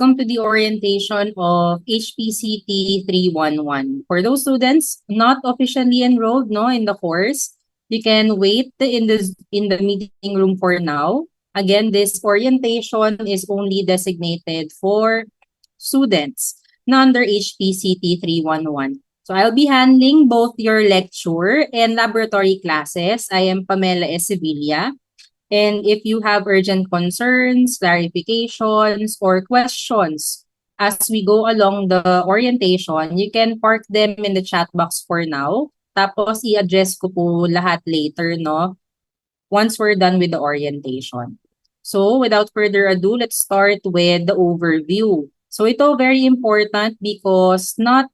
Welcome to the orientation of HPCT 311. For those students not officially enrolled in the course, you can wait in the meeting room for now. Again, this orientation is only designated for students na under HPCT 311. So I'll be handling both your lecture and laboratory classes. I am Pamela S. Sevilla. And if you have urgent concerns, clarifications, or questions as we go along the orientation, you can park them in the chat box for now. Tapos i-address ko po lahat later, once we're done with the orientation. So without further ado, let's start with the overview. So ito very important because not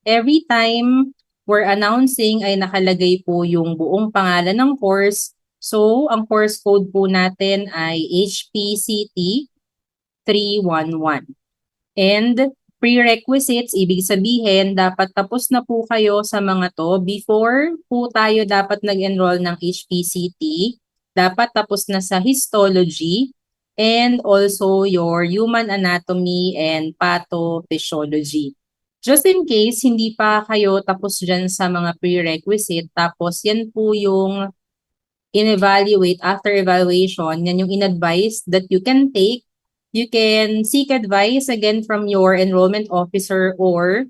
every time we're announcing ay nakalagay po yung buong pangalan ng course. So, ang course code po natin ay HPCT 311. And prerequisites, ibig sabihin, dapat tapos na po kayo sa mga to before po tayo dapat nag-enroll ng HPCT. Dapat tapos na sa histology and also your human anatomy and pathophysiology. Just in case hindi pa kayo tapos dyan sa mga prerequisite, tapos yan po yung in-evaluate, after evaluation, yan yung in-advise that you can take. You can seek advice again from your enrollment officer or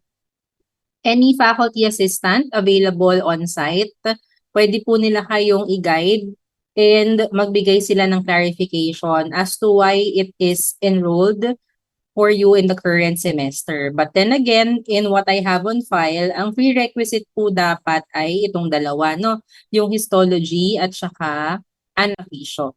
any faculty assistant available on site. Pwede po nila kayong i-guide and magbigay sila ng clarification as to why it is enrolled for you in the current semester. But then again, in what I have on file, ang prerequisite po dapat ay itong dalawa, yung histology at saka anesthesia.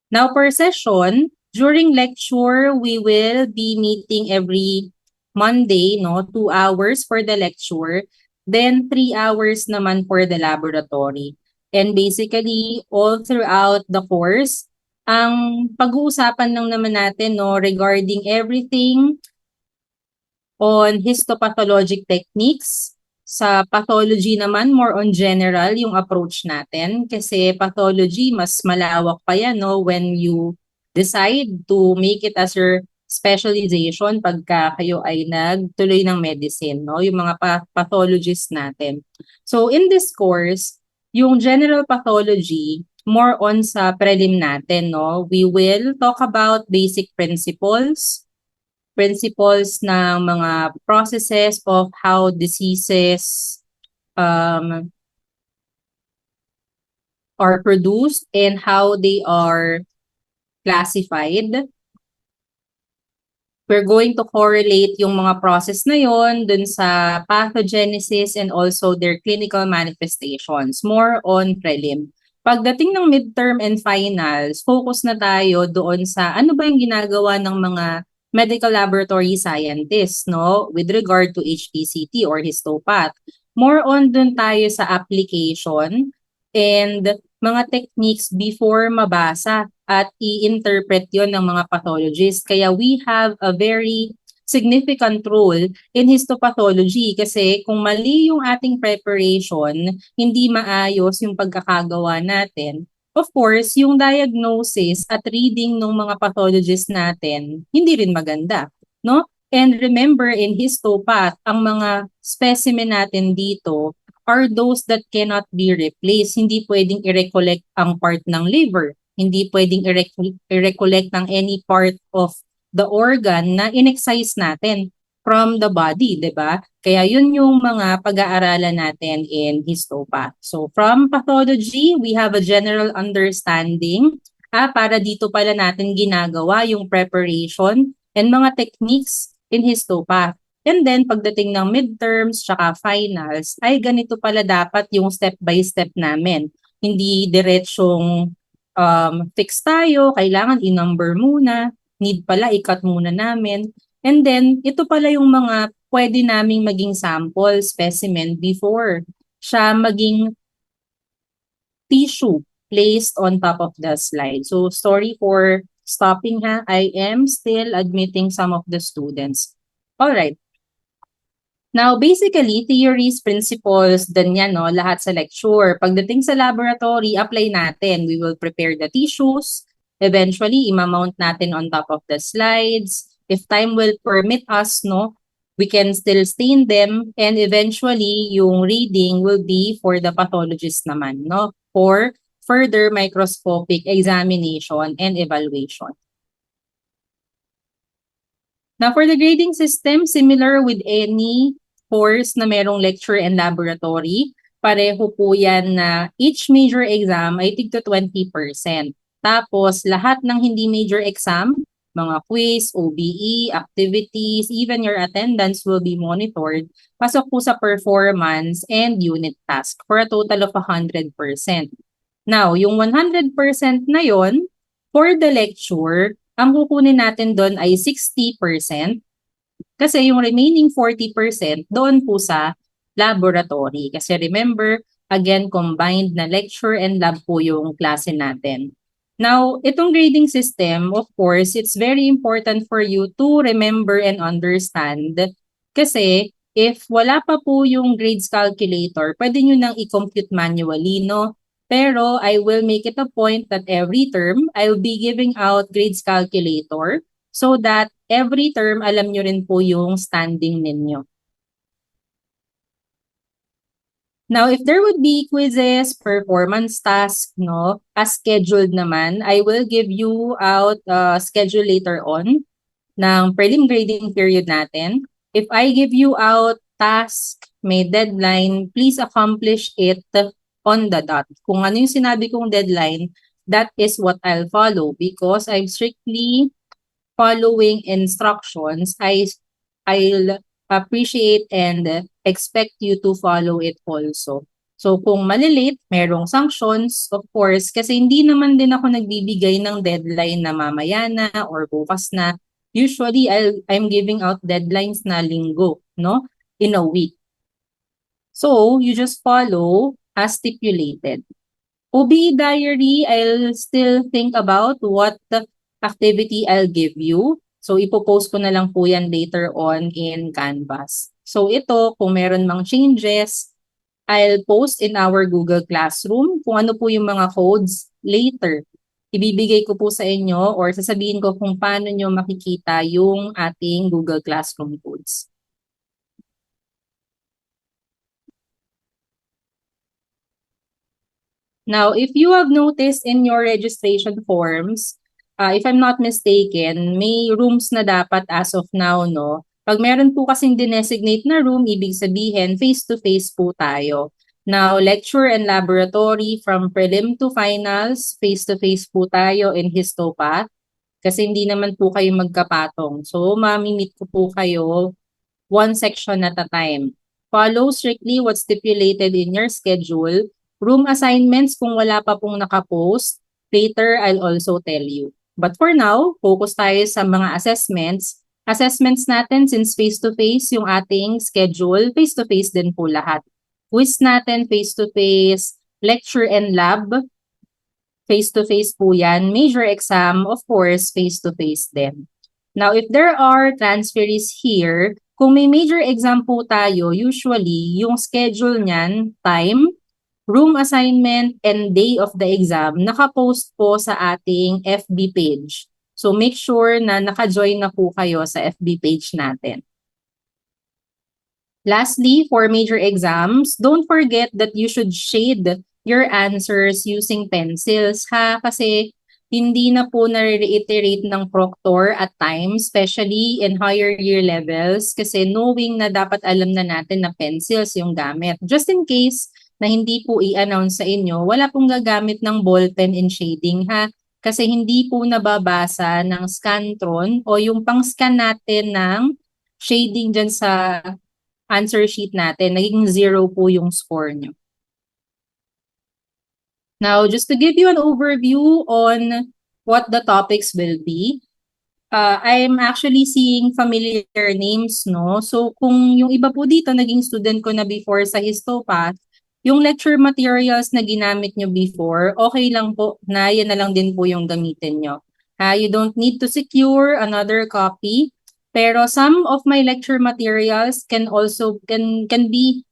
Now, per session, during lecture, we will be meeting every Monday, 2 hours for the lecture, then 3 hours naman for the laboratory. And basically, all throughout the course, ang pag-uusapan lang naman natin regarding everything on histopathologic techniques. Sa pathology naman, more on general yung approach natin kasi pathology mas malawak pa yan when you decide to make it as your specialization pagka kayo ay nagtuloy ng medicine, yung mga pathologists natin. So in this course, yung general pathology, more on sa prelim natin, we will talk about basic principles ng mga processes of how diseases are produced and how they are classified. We're going to correlate yung mga process na yon dun sa pathogenesis and also their clinical manifestations, more on prelim. Pagdating ng midterm and finals, focus na tayo doon sa ano ba yung ginagawa ng mga medical laboratory scientists, with regard to HPCT or histopath. More on doon tayo sa application and mga techniques before mabasa at i-interpret yon ng mga pathologists. Kaya we have a very significant role in histopathology kasi kung mali yung ating preparation, hindi maayos yung pagkakagawa natin. Of course, yung diagnosis at reading ng mga pathologists natin, hindi rin maganda, And remember, in histopath, ang mga specimen natin dito are those that cannot be replaced. Hindi pwedeng i-recollect ang part ng liver. Hindi pwedeng i-recollect ang any part of the organ na in-excise natin from the body, di ba? Kaya yun yung mga pag-aaralan natin in histopath. So from pathology, we have a general understanding para dito pala natin ginagawa yung preparation and mga techniques in histopath. And then pagdating ng midterms tsaka finals, ay ganito pala dapat yung step-by-step namin. Hindi diretsong fix tayo, kailangan i-number muna, need pala i-cut muna namin. And then, ito pala yung mga pwede naming maging sample specimen before siya maging tissue placed on top of the slide. So, sorry for stopping I am still admitting some of the students. Alright. Now, basically, theories, principles, din yan, lahat sa lecture. Pagdating sa laboratory, apply natin. We will prepare the tissues. Eventually, i-mount natin on top of the slides. If time will permit us, no, we can still stain them, and eventually yung reading will be for the pathologist naman, no, for further microscopic examination and evaluation. Now, for the grading system, similar with any course na merong lecture and laboratory, pareho po yan na each major exam ay tig to 20%. Tapos, lahat ng hindi major exam, mga quiz, OBE, activities, even your attendance will be monitored. Pasok po sa performance and unit task for a total of 100%. Now, yung 100% na yon, for the lecture, ang kukunin natin doon ay 60% kasi yung remaining 40% doon po sa laboratory. Kasi remember, again, combined na lecture and lab po yung klase natin. Now, itong grading system, of course, it's very important for you to remember and understand kasi if wala pa po yung grades calculator, pwede nyo nang i-compute manually, no? Pero I will make it a point that every term, I'll be giving out grades calculator so that every term, alam nyo rin po yung standing ninyo. Now, if there would be quizzes, performance tasks, no, as scheduled naman, I will give you out schedule later on ng prelim grading period natin. If I give you out task, may deadline, please accomplish it on the dot. Kung ano yung sinabi kong deadline, that is what I'll follow because I'm strictly following instructions. I'll appreciate and expect you to follow it also. So kung malilate, merong sanctions, of course, kasi hindi naman din ako nagbibigay ng deadline na mamaya na or bukas na. Usually, I'm giving out deadlines na linggo, no? In a week. So, you just follow as stipulated. OBE diary, I'll still think about what activity I'll give you. So, ipopost ko na lang po yan later on in Canvas. So, ito, kung meron mang changes, I'll post in our Google Classroom kung ano po yung mga codes later. Ibibigay ko po sa inyo or sasabihin ko kung paano nyo makikita yung ating Google Classroom codes. Now, if you have noticed in your registration forms, if I'm not mistaken, may rooms na dapat as of now, no? Pag meron po kasing dinesignate na room, ibig sabihin face-to-face po tayo. Now, lecture and laboratory from prelim to finals, face-to-face po tayo in Histopath kasi hindi naman po kayo magkapatong. So, mamimit ko po kayo one section at a time. Follow strictly what's stipulated in your schedule. Room assignments, kung wala pa pong nakapost, later I'll also tell you. But for now, focus tayo sa mga assessments. Assessments natin, since face-to-face yung ating schedule, face-to-face din po lahat. Quiz natin, face-to-face, lecture and lab, face-to-face po yan. Major exam, of course, face-to-face din. Now, if there are transferees here, kung may major exam po tayo, usually, yung schedule niyan, time, room assignment, and day of the exam, nakapost po sa ating FB page. So make sure na naka-join na po kayo sa FB page natin. Lastly, for major exams, don't forget that you should shade your answers using pencils, ha? Kasi hindi na po na-reiterate ng proctor at times, especially in higher year levels, kasi knowing na dapat alam na natin na pencils yung gamit. Just in case na hindi po i-announce sa inyo, wala pong gagamit ng ballpen and shading, ha? Kasi hindi po nababasa ng Scantron o yung pang-scan natin ng shading dyan sa answer sheet natin, naging 0 po yung score nyo. Now, just to give you an overview on what the topics will be, I'm actually seeing familiar names, no? So, kung yung iba po dito, naging student ko na before sa Histopath, yung lecture materials na ginamit nyo before, okay lang po na yan na lang din po yung gamitin nyo. You don't need to secure another copy, pero some of my lecture materials can also can be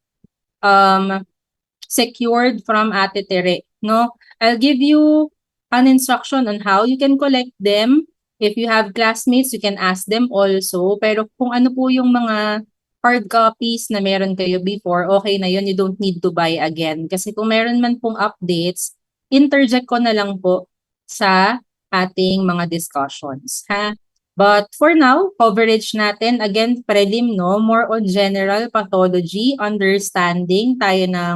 secured from Ate Tere, no? I'll give you an instruction on how you can collect them. If you have classmates, you can ask them also. Pero kung ano po yung mga hard copies na meron kayo before, okay na yun. You don't need to buy again. Kasi kung meron man pong updates, interject ko na lang po sa ating mga discussions. Ha? But for now, coverage natin, again, prelim, no? More on general pathology, understanding tayo ng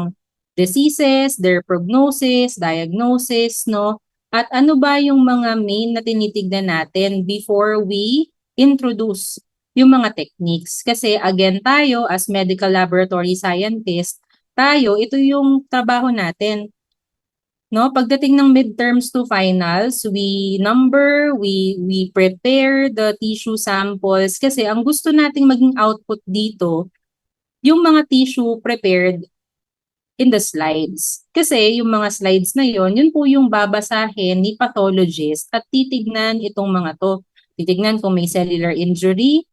diseases, their prognosis, diagnosis, no? At ano ba yung mga main na tinitignan natin before we introduce yung mga techniques? Kasi again tayo as medical laboratory scientist, tayo, ito yung trabaho natin. No, pagdating ng midterms to finals, we number, we prepare the tissue samples kasi ang gusto nating maging output dito, yung mga tissue prepared in the slides. Kasi yung mga slides na yun po yung babasahin ni pathologist at titignan itong mga to. Titignan kung may cellular injury,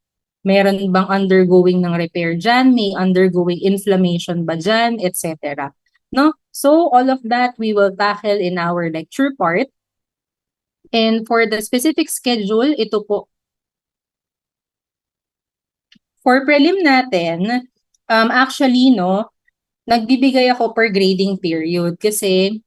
meron bang undergoing ng repair dyan, may undergoing inflammation ba dyan, etc. No? So all of that we will tackle in our lecture part. And for the specific schedule, ito po. For prelim natin, actually, no, nagbibigay ako per grading period kasi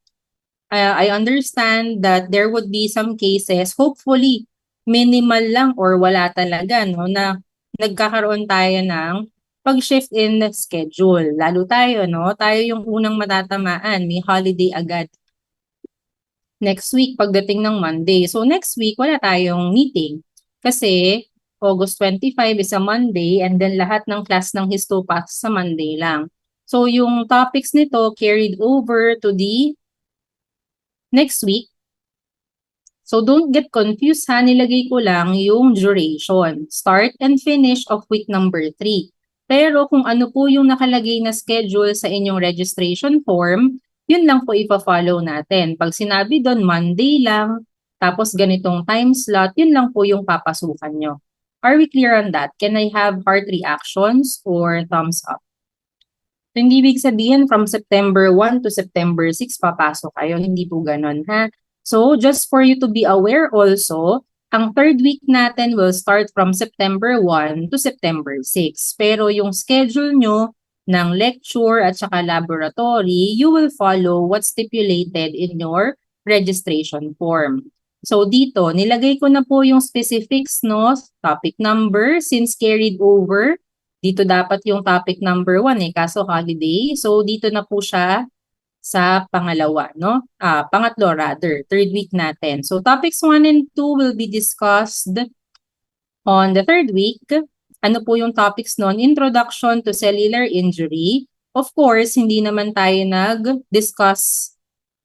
I understand that there would be some cases, hopefully, minimal lang or wala talaga, no, na nagkakaroon tayo ng pag-shift in schedule. Lalo tayo, no, tayo yung unang matatamaan, may holiday agad next week pagdating ng Monday. So next week, wala tayong meeting kasi August 25 is a Monday and then lahat ng class ng Histopath sa Monday lang. So yung topics nito carried over to the next week. So don't get confused ha, nilagay ko lang yung duration, start and finish of week number 3. Pero kung ano po yung nakalagay na schedule sa inyong registration form, yun lang po ipa-follow natin. Pag sinabi doon Monday lang, tapos ganitong time slot, yun lang po yung papasukan nyo. Are we clear on that? Can I have heart reactions or thumbs up? So, hindi ibig sabihin from September 1 to September 6 papasok kayo. Hindi po ganun ha. So just for you to be aware also, ang third week natin will start from September 1 to September 6. Pero yung schedule nyo ng lecture at saka laboratory, you will follow what's stipulated in your registration form. So dito, nilagay ko na po yung specifics, no? Topic number, since carried over. Dito dapat yung topic number 1 kaso holiday. So dito na po siya sa pangalawa, no? Pangatlo rather, third week natin. So topics 1 and 2 will be discussed on the third week. Ano po yung topics nun? Introduction to cellular injury. Of course, hindi naman tayo nag-discuss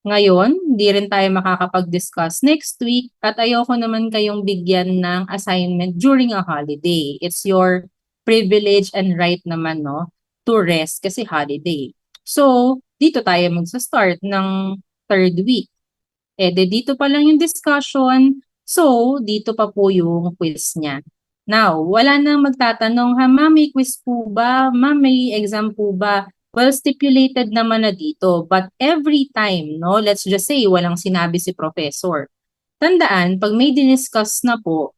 ngayon. Hindi rin tayo makakapag-discuss next week. At ayoko naman kayong bigyan ng assignment during a holiday. It's your privilege and right naman, no? To rest kasi holiday. So, dito tayo magsa-start ng third week. Dito pa lang yung discussion. So, dito pa po yung quiz niya. Now, wala nang magtatanong, ha, ma'am, may quiz po ba? Ma'am, may exam po ba? Well, stipulated naman na dito. But every time, no, let's just say, walang sinabi si professor. Tandaan, pag may diniscuss na po,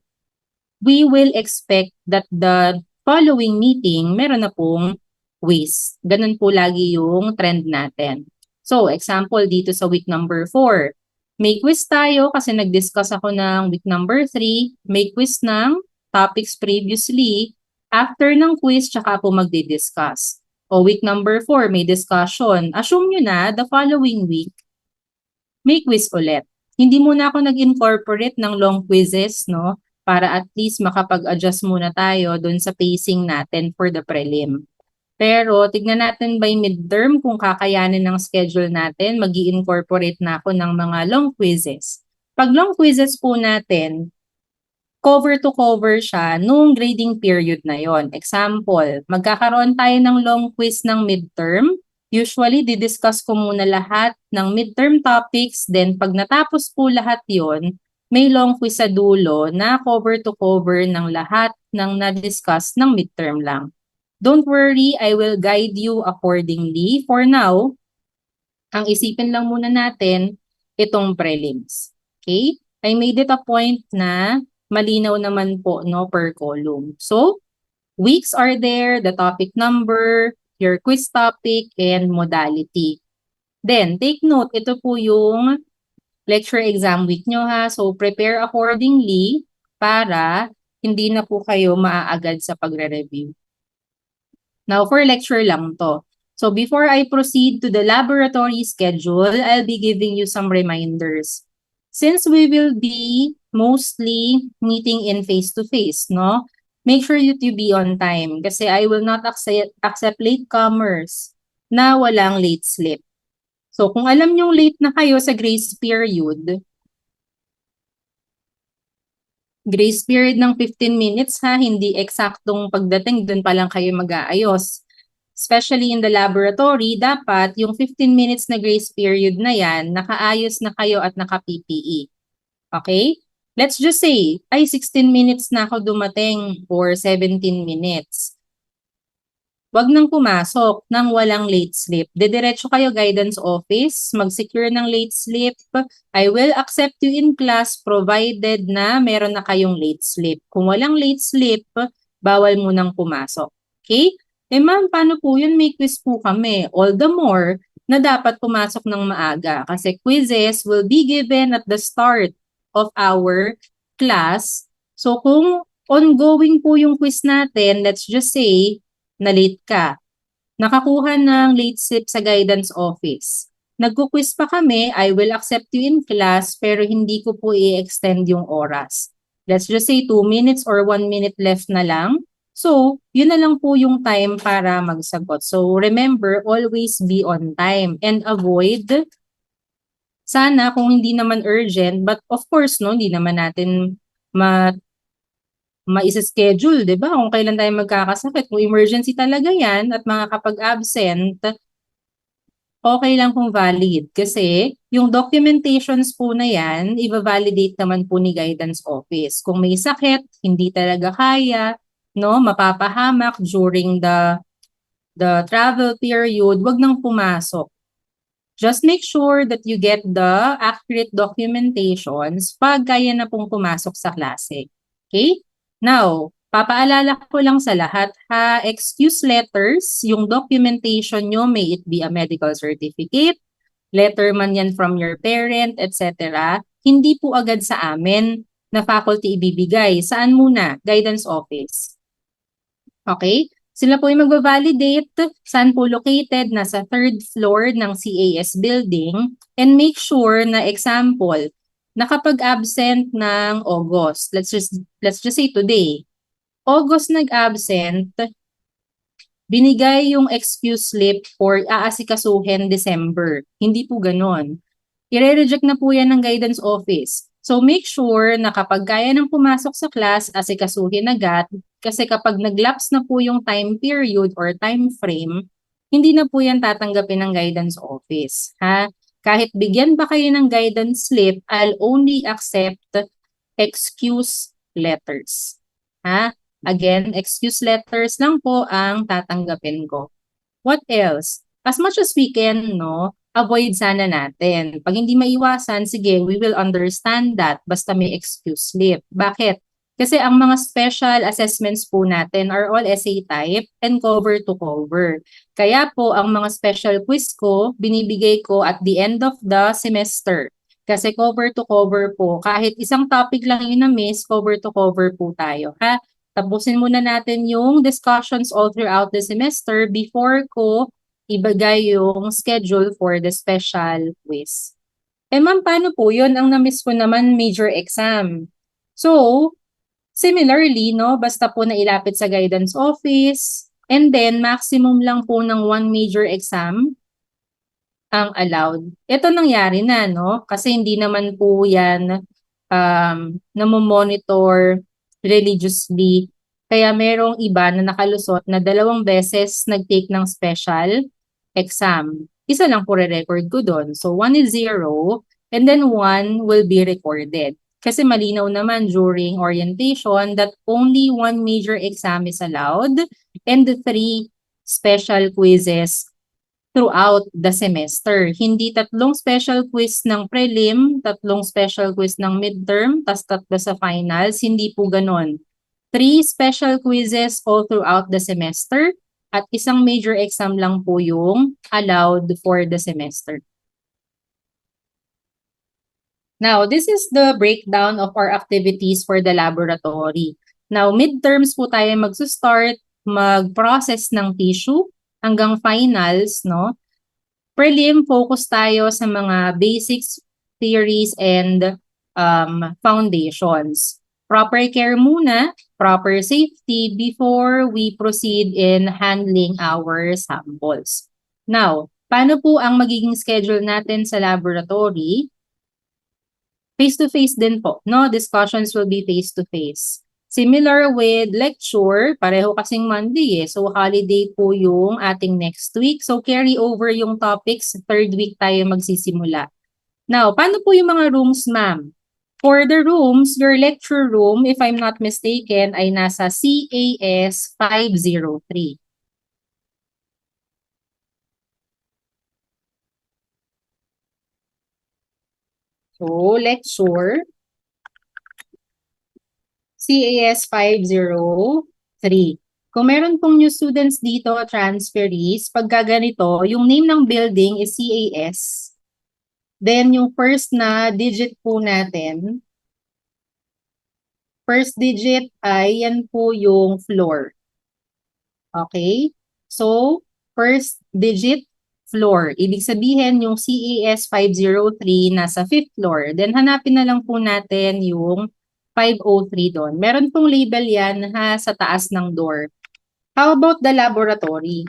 we will expect that the following meeting, meron na pong quiz. Ganun po lagi yung trend natin. So, example dito sa week number 4. May quiz tayo kasi nag-discuss ako ng week number 3. May quiz ng topics previously. After ng quiz, tsaka po magdi-discuss. O week number 4, may discussion. Assume nyo na, the following week, may quiz ulit. Hindi muna ako nag-incorporate ng long quizzes, no? Para at least makapag-adjust muna tayo dun sa pacing natin for the prelim. Pero tignan natin by midterm kung kakayanin ng schedule natin, mag-i-incorporate na ako ng mga long quizzes. Pag long quizzes po natin, cover to cover siya nung grading period na yon. Example, magkakaroon tayo ng long quiz ng midterm. Usually, didiscuss ko muna lahat ng midterm topics. Then, pag natapos po lahat yon, may long quiz sa dulo na cover to cover ng lahat ng na-discuss ng midterm lang. Don't worry, I will guide you accordingly. For now, ang isipin lang muna natin itong prelims. Okay? I made it a point na malinaw naman po, no, per column. So, weeks are there, the topic number, your quiz topic, and modality. Then, take note, ito po yung lecture exam week nyo ha. So, prepare accordingly para hindi na po kayo maaagad sa pagre-review. Now, for lecture lang to. So, before I proceed to the laboratory schedule, I'll be giving you some reminders. Since we will be mostly meeting in face-to-face, no? Make sure that you be on time kasi I will not accept latecomers na walang late slip. So, kung alam nyong late na kayo sa grace period ng 15 minutes ha, hindi eksaktong pagdating, dun pa lang kayo mag-aayos. Especially in the laboratory, dapat yung 15 minutes na grace period na yan, nakaayos na kayo at naka-PPE. Okay? Let's just say, ay 16 minutes na ako dumating or 17 minutes. Wag nang pumasok nang walang late slip. Didiretso kayo guidance office, mag-secure ng late slip. I will accept you in class provided na meron na kayong late slip. Kung walang late slip, bawal mo nang pumasok. Okay? Eh ma'am, paano po yun? May quiz po kami. All the more na dapat pumasok ng maaga kasi quizzes will be given at the start of our class. So kung ongoing po yung quiz natin, let's just say, na late ka, nakakuha ng late slip sa guidance office. Nagku-quiz pa kami, I will accept you in class pero hindi ko po i-extend yung oras. Let's just say 2 minutes or 1 minute left na lang. So, yun na lang po yung time para magsagot. So, remember, always be on time and avoid, sana kung hindi naman urgent, but of course, no, hindi naman natin ma-schedule, di ba? Kung kailan tayo magkakasakit. Kung emergency talaga yan at mga kapag-absent, okay lang kung valid. Kasi yung documentations po na yan, i-validate naman po ni guidance office. Kung may sakit, hindi talaga kaya, no, mapapahamak during the travel period, wag nang pumasok. Just make sure that you get the accurate documentations pag kaya na pong pumasok sa klase. Okay? Now, papaalala ko lang sa lahat ha, excuse letters, yung documentation nyo, may it be a medical certificate, letter man yan from your parent, etc. Hindi po agad sa amin na faculty ibibigay. Saan muna? Guidance office. Okay? Sila po yung magbabalidate, saan po located, nasa 3rd floor ng CAS building, and make sure na example, nakapag-absent ng August. Let's just say today. August nag-absent, binigay yung excuse slip for aasikasuhin December. Hindi po ganon. I-reject na po yan ng guidance office. So make sure na kapag kaya nang pumasok sa class, asikasuhin agad. Kasi kapag nag-lapse na po yung time period or time frame, hindi na po yan tatanggapin ng guidance office. Ha? Kahit bigyan pa kayo ng guidance slip, I'll only accept excuse letters. Ha? Again, excuse letters lang po ang tatanggapin ko. What else? As much as we can, no, avoid sana natin. Pag hindi maiwasan, sige, we will understand that basta may excuse slip. Bakit? Kasi ang mga special assessments po natin are all essay type and cover to cover. Kaya po, ang mga special quiz ko, binibigay ko at the end of the semester. Kasi cover to cover po. Kahit isang topic lang yun na miss, cover to cover po tayo. Ha? Tapusin muna natin yung discussions all throughout the semester before ko ibigay yung schedule for the special quiz. Eh ma'am, paano po yun? Ang na-miss ko naman major exam. So, similarly, no, basta po na ilapit sa guidance office and then maximum lang po ng 1 major exam ang allowed. Ito nangyari na, no? Kasi hindi naman po yan namomonitor religiously. Kaya merong iba na nakalusot na 2 beses nag-take ng special exam. Isa lang po re-record ko doon. So 1 is 0 and then 1 will be recorded. Kasi malinaw naman during orientation that only 1 major exam is allowed and the 3 special quizzes throughout the semester. Hindi 3 special quiz ng prelim, 3 special quiz ng midterm, tas 3 sa finals. Hindi po ganon. 3 special quizzes all throughout the semester at isang major exam lang po yung allowed for the semester. Now, this is the breakdown of our activities for the laboratory. Now, midterms po tayo mag-start, mag-process ng tissue hanggang finals, no? Prelim, focus tayo sa mga basics, theories, and foundations. Proper care muna, proper safety before we proceed in handling our samples. Now, paano po ang magiging schedule natin sa laboratory? Face-to-face din po, no? Discussions will be face-to-face. Similar with lecture, pareho kasing Monday eh. So, holiday po yung ating next week. So, carry over yung topics. 3rd week tayo magsisimula. Now, paano po yung mga rooms, ma'am? For the rooms, your lecture room, if I'm not mistaken, ay nasa CAS 503. So, lecture, CAS 503. Kung meron pong new students dito, transferees, pagka ganito, yung name ng building is CAS. Then, yung first na digit po natin, first digit ay yan po yung floor. Okay? So, first digit, floor. Ibig sabihin, yung CAS 503 nasa 5th floor. Then, hanapin na lang po natin yung 503 doon. Meron pong label yan ha, sa taas ng door. How about the laboratory?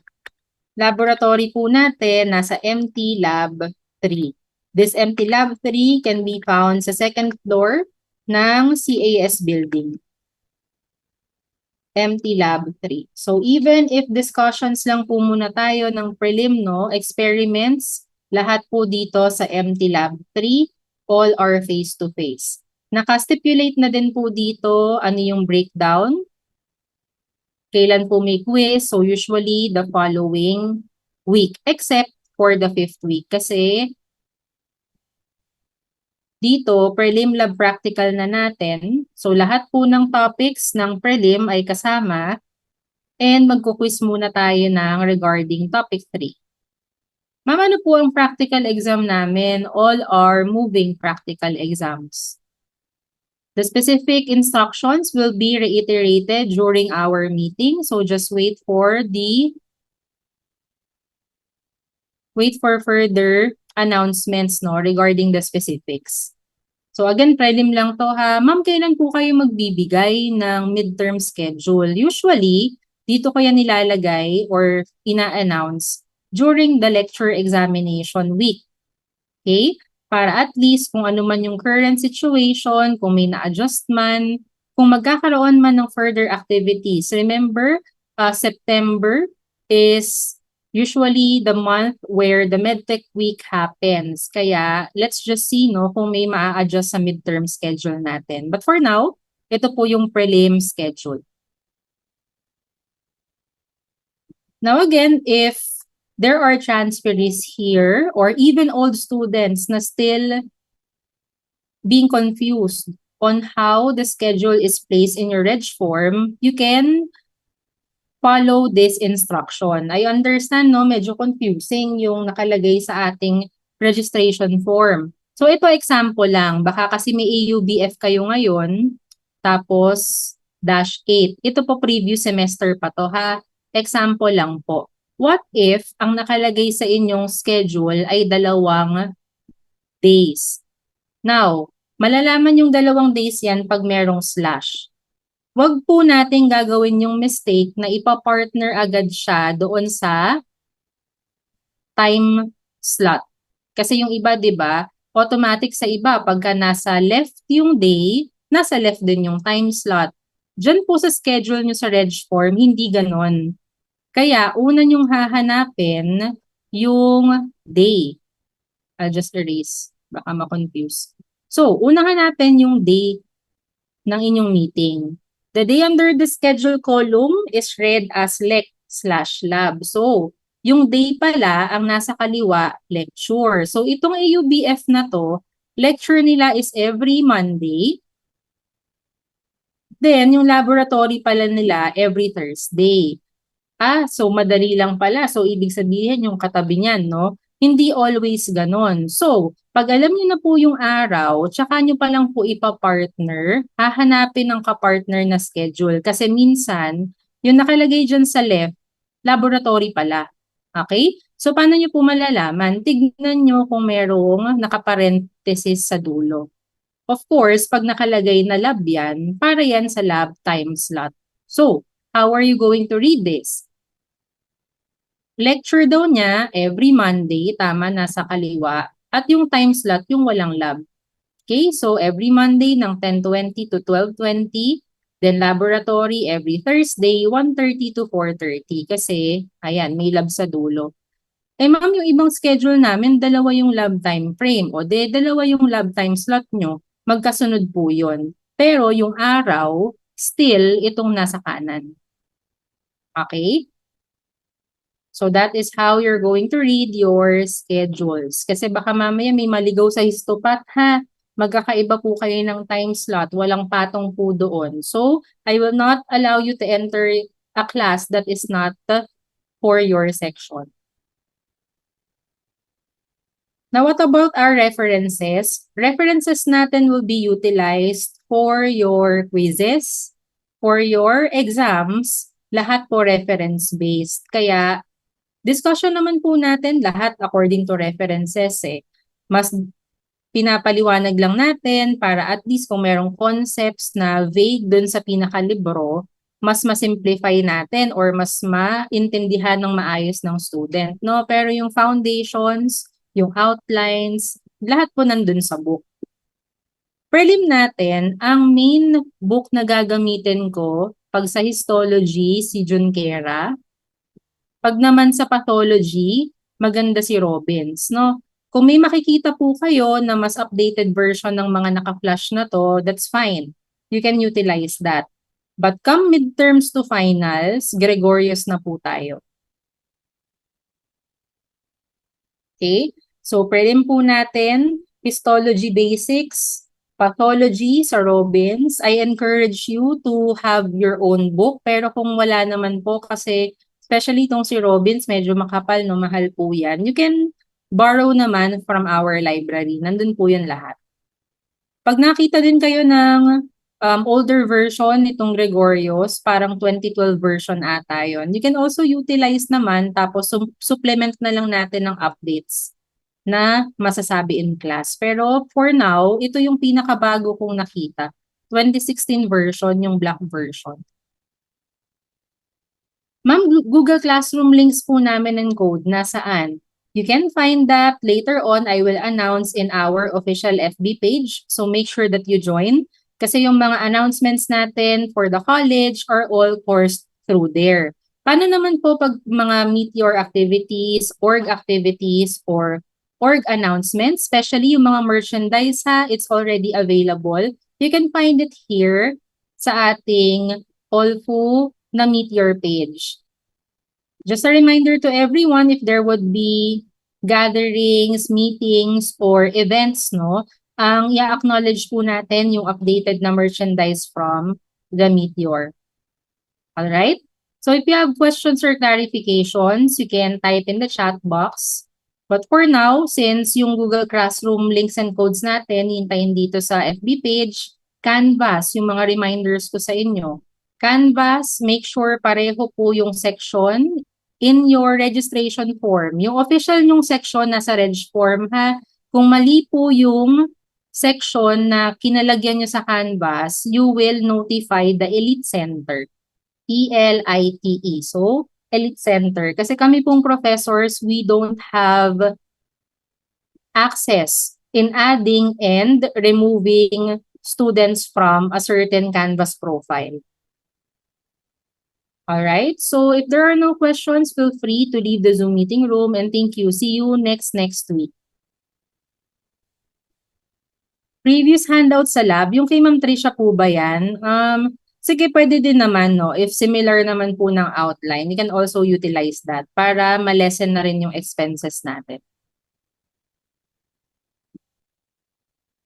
Laboratory po natin nasa empty lab 3. This empty lab 3 can be found sa 2nd floor ng CAS building. Empty lab 3. So even if discussions lang po muna tayo ng prelim, no, experiments, lahat po dito sa empty lab 3, all are face-to-face. Naka-stipulate na din po dito ano yung breakdown. Kailan po may quiz? So usually the following week, except for the 5th week. Kasi dito, prelim lab practical na natin. So lahat po ng topics ng prelim ay kasama. And magkuquiz muna tayo ng regarding topic 3. Ma'am, ano po ang practical exam namin? All are moving practical exams. The specific instructions will be reiterated during our meeting. So just wait for further announcements, no, regarding the specifics. So again, prelim lang to ha. Ma'am, kailan po kayo magbibigay ng midterm schedule? Usually, dito ko yan nilalagay or ina-announce during the lecture examination week. Okay? Para at least kung ano man yung current situation, kung may na-adjust man, kung magkakaroon man ng further activities. Remember, September is usually the month where the MedTech week happens. Kaya let's just see no kung may maa-adjust sa midterm schedule natin. But for now, ito po yung prelim schedule. Now again, if there are transferees here or even old students na still being confused on how the schedule is placed in your reg form, you can follow this instruction. I understand, no, medyo confusing yung nakalagay sa ating registration form. So ito example lang, baka kasi may AUBF kayo ngayon, tapos -8. Ito po previous semester pa to ha. Example lang po. What if ang nakalagay sa inyong schedule ay 2 days? Now, malalaman yung 2 days yan pag merong slash. Wag po natin gagawin yung mistake na ipa-partner agad siya doon sa time slot. Kasi yung iba, 'di ba, automatic sa iba pagka nasa left yung day, nasa left din yung time slot. Diyan po sa schedule nyo sa reg form, hindi ganon. Kaya una nyong hahanapin yung day. I'll just erase, baka ma-confuse. So, una hanapin yung day ng inyong meeting. The day under the schedule column is read as lec/lab. So, Yung day pala, ang nasa kaliwa, lecture. So itong AUBF na to, lecture nila is every Monday. Then, yung laboratory pala nila every Thursday. So madali lang pala. So ibig sabihin yung katabi niyan, no? Hindi always ganon. So, pag alam niyo na po yung araw, tsaka niyo pa lang po ipa-partner, hahanapin ng ka-partner na schedule. Kasi minsan, yung nakalagay dyan sa left, laboratory pala. Okay? So, paano niyo po malalaman? Tignan niyo kung merong nakaparenthesis sa dulo. Of course, pag nakalagay na lab yan, para yan sa lab time slot. So, how are you going to read this? Lecture daw niya every Monday, tama, nasa kaliwa. At yung time slot, yung walang lab. Okay, so every Monday ng 10:20 to 12:20. Then laboratory every Thursday, 1:30 to 4:30. Kasi, ayan, may lab sa dulo. Ma'am, yung ibang schedule namin, dalawa yung lab time frame. O dalawa yung lab time slot nyo, magkasunod po yun. Pero yung araw, still, itong nasa kanan. Okay? So that is how you're going to read your schedules. Kasi baka mamaya may maligaw sa histopat, ha? Magkakaiba po kayo ng time slot. Walang patong po doon. So, I will not allow you to enter a class that is not for your section. Now, what about our references? References natin will be utilized for your quizzes, for your exams, lahat po reference-based. Kaya, discussion naman po natin lahat according to references eh. Mas pinapaliwanag lang natin para at least kung merong concepts na vague dun sa pinakalibro, mas ma-simplify natin or mas maintindihan ng maayos ng student, no? Pero yung foundations, yung outlines, lahat po nandun sa book. Prelim natin, ang main book na gagamitin ko pag sa histology, si Junquera. Pag naman sa pathology, maganda si Robbins, no? Kung may makikita po kayo na mas updated version ng mga naka-flash na to, that's fine. You can utilize that. But come midterms to finals, Gregorius na po tayo. Okay? So, prelim po natin, histology basics, pathology sa Robbins. I encourage you to have your own book. Pero kung wala naman po kasi, especially itong si Robbins, medyo makapal, no, mahal po yan. You can borrow naman from our library. Nandun po yan lahat. Pag nakita din kayo ng older version nitong Gregorius, parang 2012 version ata yun. You can also utilize naman, tapos supplement na lang natin ng updates na masasabi in class. Pero for now, ito yung pinakabago kong nakita. 2016 version, yung black version. Ma'am, Google Classroom links po namin ng code. Nasaan? You can find that later on. I will announce in our official FB page. So make sure that you join. Kasi yung mga announcements natin for the college are all coursed through there. Paano naman po pag mga meteor activities, org activities, or org announcements, especially yung mga merchandise ha, it's already available. You can find it here sa ating Olfu na Meteor page. Just a reminder to everyone, if there would be gatherings, meetings, or events, no, ang i-acknowledge po natin yung updated na merchandise from the Meteor. Alright? So if you have questions or clarifications, you can type in the chat box. But for now, since yung Google Classroom links and codes natin, hintayin dito sa FB page, Canvas, yung mga reminders ko sa inyo. Canvas, make sure pareho po yung section in your registration form. Yung official yung section nasa reg form ha. Kung mali po yung section na kinalagyan nyo sa Canvas, you will notify the Elite Center. ELITE. So, Elite Center. Kasi kami pong professors, we don't have access in adding and removing students from a certain Canvas profile. Alright, so if there are no questions, feel free to leave the Zoom meeting room and thank you. See you next week. Previous handout sa lab, yung kay Ma'am Trisha po ba yan? Sige, pwede din naman, no? If similar naman po ng outline, you can also utilize that para ma-lessen na rin yung expenses natin.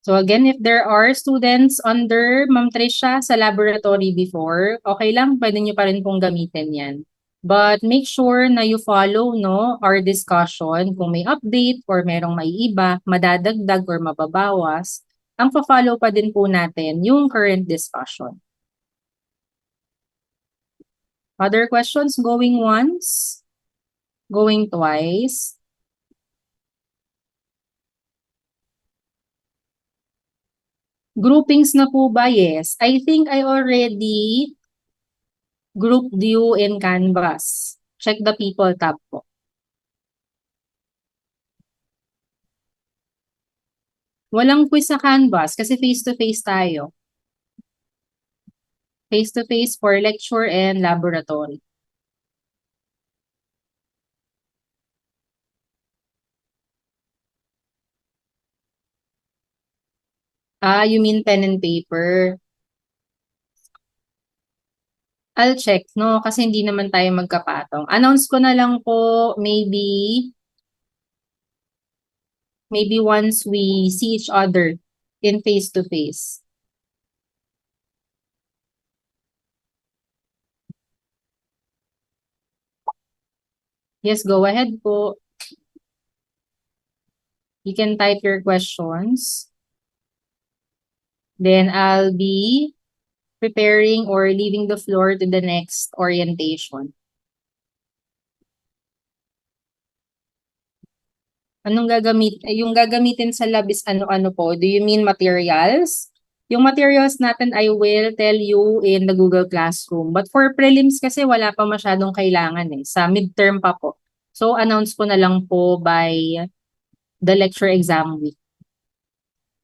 So again, if there are students under Ma'am Trisha sa laboratory before, okay lang, pwede nyo pa rin pong gamitin yan. But make sure na you follow, no, our discussion. Kung may update or merong maiiba, madadagdag or mababawas, ang pa-follow pa din po natin yung current discussion. Other questions going once? Going twice? Groupings na po ba? Yes. I think I already grouped you in Canvas. Check the people tab po. Walang quiz sa Canvas kasi face-to-face tayo. Face-to-face for lecture and laboratory. You mean pen and paper? I'll check, no? Kasi hindi naman tayo magkapatong. Announce ko na lang po, maybe once we see each other in face-to-face. Yes, go ahead po. You can type your questions. Then I'll be preparing or leaving the floor to the next orientation. Yung gagamitin sa lab is ano-ano po? Do you mean materials? Yung materials natin, I will tell you in the Google Classroom. But for prelims kasi wala pa masyadong kailangan eh. Sa midterm pa po. So announce ko na lang po by the lecture exam week.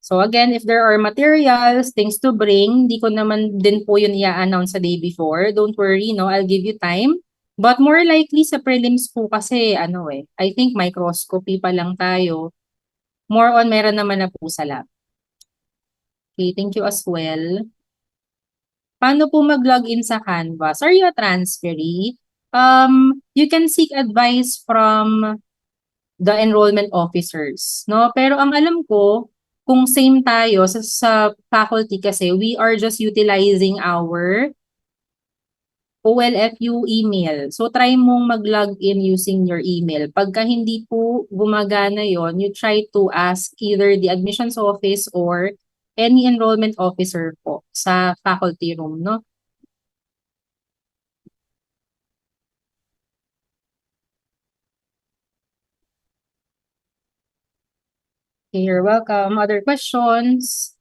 So again, if there are materials, things to bring, di ko naman din po yun i-announce sa day before. Don't worry, no? I'll give you time. But more likely sa prelims po kasi, I think microscopy pa lang tayo. More on, meron naman na po sa lab. Okay, thank you as well. Paano po mag-login sa Canvas? Are you a transferee? You can seek advice from the enrollment officers, no? Pero ang alam ko, kung same tayo sa faculty kasi, we are just utilizing our OLFU email. So try mong mag-log in using your email. Pagka hindi po gumagana yon, you try to ask either the admissions office or any enrollment officer po sa faculty room, no? Okay, you're welcome. Other questions?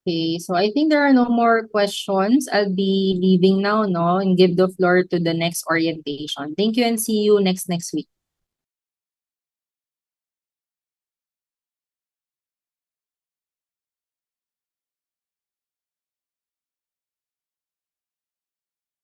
Okay, so I think there are no more questions. I'll be leaving now, no, and give the floor to the next orientation. Thank you and see you next week.